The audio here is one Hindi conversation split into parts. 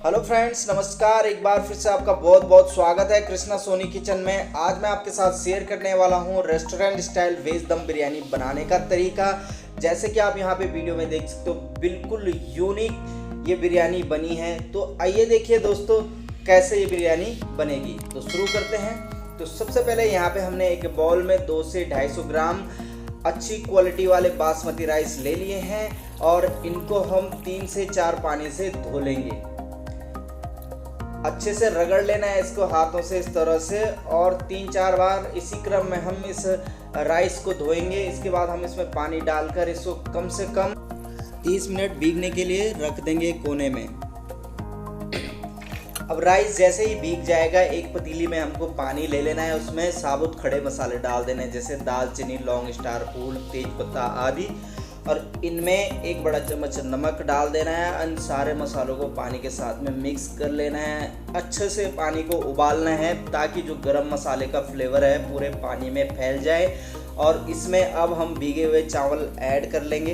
हेलो फ्रेंड्स, नमस्कार। एक बार फिर से आपका बहुत बहुत स्वागत है कृष्णा सोनी किचन में। आज मैं आपके साथ शेयर करने वाला हूं रेस्टोरेंट स्टाइल वेज दम बिरयानी बनाने का तरीका। जैसे कि आप यहां पे वीडियो में देख सकते हो, बिल्कुल यूनिक ये बिरयानी बनी है। तो आइए देखिए दोस्तों कैसे ये बिरयानी बनेगी। तो शुरू करते हैं। तो सबसे पहले यहाँ पे हमने एक बाउल में 200 से 250 ग्राम अच्छी क्वालिटी वाले बासमती राइस ले लिए हैं और इनको हम 3 से 4 पानी से धो लेंगे। अच्छे से रगड़ लेना है इसको हाथों से इस तरह से, और 3-4 बार इसी क्रम में हम इस राइस को धोएंगे। इसके बाद हम इसमें पानी डालकर इसको कम से कम 30 मिनट भीगने के लिए रख देंगे कोने में। अब राइस जैसे ही भीग जाएगा, एक पतीली में हमको पानी ले लेना है, उसमें साबुत खड़े मसाले डाल देने हैं, जैसे दालचीनी, लौंग, स्टार फूल, तेज पत्ता आदि, और इनमें 1 बड़ा चम्मच नमक डाल देना है। इन सारे मसालों को पानी के साथ में मिक्स कर लेना है। अच्छे से पानी को उबालना है ताकि जो गरम मसाले का फ्लेवर है पूरे पानी में फैल जाए। और इसमें अब हम भीगे हुए चावल ऐड कर लेंगे।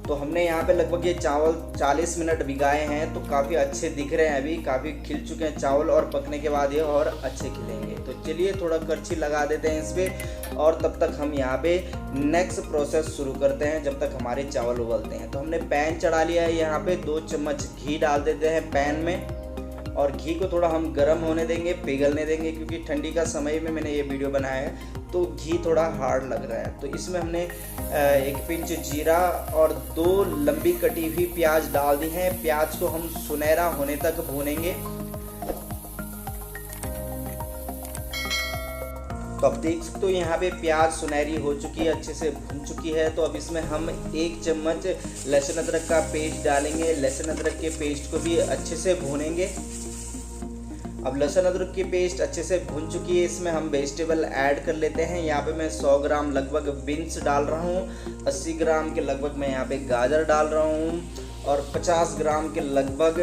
तो हमने यहाँ पे लगभग ये चावल 40 मिनट भिगाए हैं, तो काफ़ी अच्छे दिख रहे हैं, अभी काफ़ी खिल चुके हैं चावल, और पकने के बाद ये और अच्छे खिलेंगे। तो चलिए थोड़ा करछी लगा देते हैं इस पर, और तब तक हम यहाँ पे नेक्स्ट प्रोसेस शुरू करते हैं जब तक हमारे चावल उबलते हैं। तो हमने पैन चढ़ा लिया है, यहाँ पे 2 चम्मच घी डाल देते हैं पैन में, और घी को थोड़ा हम गर्म होने देंगे, पिघलने देंगे, क्योंकि ठंडी का समय में मैंने ये वीडियो बनाया है तो घी थोड़ा हार्ड लग रहा है। तो इसमें हमने 1 पिंच जीरा और 2 लंबी कटी हुई प्याज डाल दी हैं। प्याज को हम सुनहरा होने तक भूनेंगे। तो अब देख सकते हो यहाँ पे प्याज सुनहरी हो चुकी है, अच्छे से भून चुकी है। तो अब इसमें हम 1 चम्मच लहसुन अदरक का पेस्ट डालेंगे। लहसुन अदरक के पेस्ट को भी अच्छे से भूनेंगे। अब लहसुन अदरक की पेस्ट अच्छे से भून चुकी है, इसमें हम वेजिटेबल ऐड कर लेते हैं। यहाँ पे मैं 100 ग्राम लगभग बीन्स डाल रहा हूँ, 80 ग्राम के लगभग मैं यहाँ पे गाजर डाल रहा हूँ, और 50 ग्राम के लगभग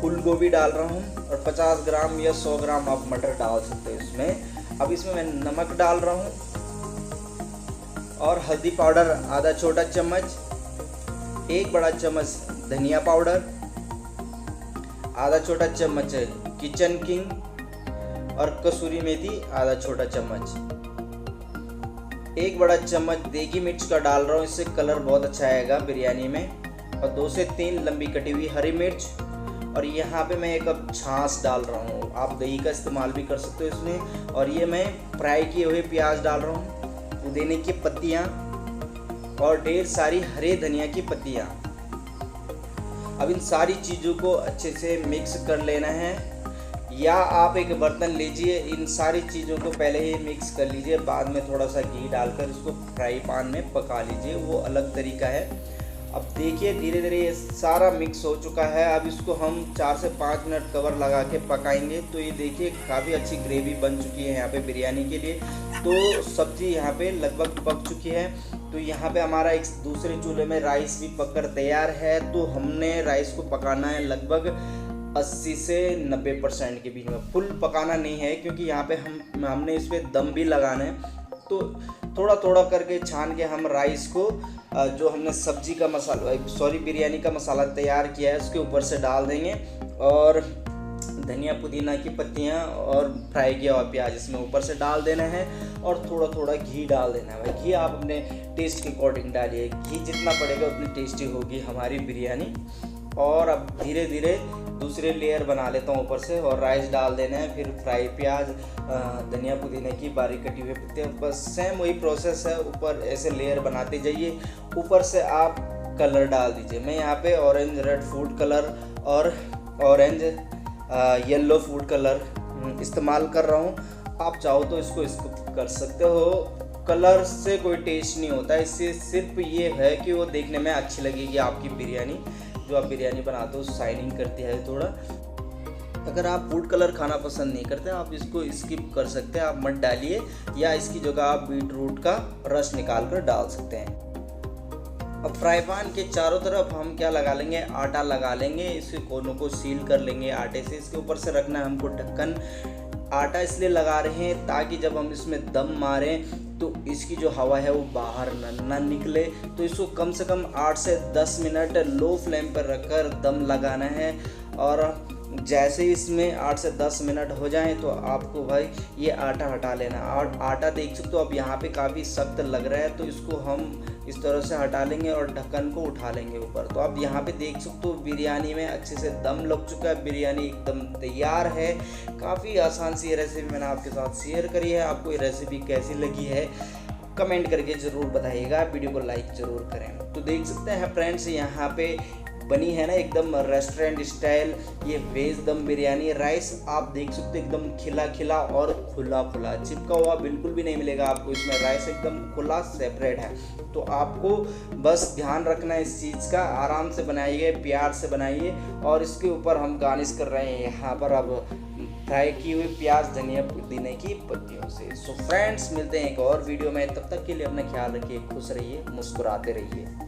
फूल गोभी डाल रहा हूँ, और 50 ग्राम या 100 ग्राम आप मटर डाल सकते हो इसमें। अब इसमें मैं नमक डाल रहा हूँ, और हल्दी पाउडर आधा छोटा चम्मच, 1 बड़ा चम्मच धनिया पाउडर, आधा छोटा चम्मच किचन किंग, और कसूरी मेथी आधा छोटा चम्मच, 1 बड़ा चम्मच देगी मिर्च का डाल रहा हूँ, इससे कलर बहुत अच्छा आएगा बिरयानी में, और 2 से 3 लंबी कटी हुई हरी मिर्च, और यहाँ पे मैं 1 कप छाछ डाल रहा हूँ। आप दही का इस्तेमाल भी कर सकते हो इसमें। और ये मैं फ्राई किए हुए प्याज डाल रहा हूँ, पुदीने की पत्तियाँ, और ढेर सारी हरे धनिया की पत्तियाँ। अब इन सारी चीज़ों को अच्छे से मिक्स कर लेना है, या आप एक बर्तन लीजिए, इन सारी चीज़ों को पहले ही मिक्स कर लीजिए, बाद में थोड़ा सा घी डालकर इसको फ्राई पैन में पका लीजिए, वो अलग तरीका है। अब देखिए धीरे धीरे ये सारा मिक्स हो चुका है। अब इसको हम 4 से 5 मिनट कवर लगा के पकाएंगे। तो ये देखिए काफ़ी अच्छी ग्रेवी बन चुकी है यहाँ पे बिरयानी के लिए। तो सब्ज़ी यहाँ पे लगभग पक चुकी है। तो यहाँ पे हमारा एक दूसरे चूल्हे में राइस भी पककर तैयार है। तो हमने राइस को पकाना है लगभग 80 से 90% के बीच में, फुल पकाना नहीं है, क्योंकि यहाँ पे हमने इस पर दम भी लगाना है। तो थोड़ा थोड़ा करके छान के हम राइस को जो हमने सब्जी का मसाला बिरयानी का मसाला तैयार किया है उसके ऊपर से डाल देंगे, और धनिया पुदीना की पत्तियाँ और फ्राई किया हुआ प्याज इसमें ऊपर से डाल देना है, और थोड़ा थोड़ा घी डाल देना है। घी आप अपने टेस्ट के अकॉर्डिंग डालिए, घी जितना पड़ेगा उतनी टेस्टी होगी हमारी बिरयानी। और अब धीरे धीरे दूसरे लेयर बना लेता हूँ ऊपर से, और राइस डाल देना है, फिर फ्राई प्याज, धनिया पुदीने की बारीक कटी हुई पत्तियाँ, बस सेम वही प्रोसेस है। ऊपर ऐसे लेयर बनाते जाइए, ऊपर से आप कलर डाल दीजिए। मैं यहाँ पे ऑरेंज रेड फूड कलर और ऑरेंज येलो फूड कलर इस्तेमाल कर रहा हूँ। आप चाहो तो इसको कर सकते हो। कलर से कोई टेस्ट नहीं होता, इससे सिर्फ ये है कि वो देखने में अच्छी लगेगी आपकी बिरयानी। जो आप बिरयानी बनाते हो शाइनिंग करती है थोड़ा। अगर आप फूड कलर खाना पसंद नहीं करते, आप इसको स्किप कर सकते हैं, आप मत डालिए, या इसकी जगह आप बीट रूट का रस निकाल कर डाल सकते हैं। अब फ्राई पैन के चारों तरफ हम क्या लगा लेंगे, आटा लगा लेंगे। इसके कोनों को सील कर लेंगे आटे से। इसके ऊपर से रखना है हमको ढक्कन। आटा इसलिए लगा रहे हैं ताकि जब हम इसमें दम मारें तो इसकी जो हवा है वो बाहर ना निकले। तो इसको कम से कम 8 से 10 मिनट लो फ्लेम पर रखकर दम लगाना है। और जैसे ही इसमें 8 से 10 मिनट हो जाएं तो आपको भाई ये आटा हटा लेना। और आटा देख सकते हो अब यहाँ पे काफ़ी सख्त लग रहा है, तो इसको हम इस तरह से हटा लेंगे और ढक्कन को उठा लेंगे ऊपर। तो अब यहाँ पे देख सकते हो बिरयानी में अच्छे से दम लग चुका है, बिरयानी एकदम तैयार है। काफ़ी आसान सी ये रेसिपी मैंने आपके साथ शेयर करी है। आपको ये रेसिपी कैसी लगी है कमेंट करके ज़रूर बताइएगा, वीडियो को लाइक ज़रूर करें। तो देख सकते हैं फ्रेंड्स यहाँ पे बनी है ना एकदम रेस्टोरेंट स्टाइल ये वेज दम बिरयानी। राइस आप देख सकते हो एकदम खिला खिला और खुला खुला, चिपका हुआ बिल्कुल भी नहीं मिलेगा आपको इसमें। राइस एकदम खुला सेपरेट है। तो आपको बस ध्यान रखना है इस चीज़ का। आराम से बनाइए, प्यार से बनाइए। और इसके ऊपर हम गार्निश कर रहे हैं यहाँ पर अब फ्राई की हुई प्याज, धनिया, पुदीने की पत्तियों से। सो फ्रेंड्स मिलते हैं एक और वीडियो में, तब तक के लिए अपना ख्याल रखिए, खुश रहिए, मुस्कुराते रहिए।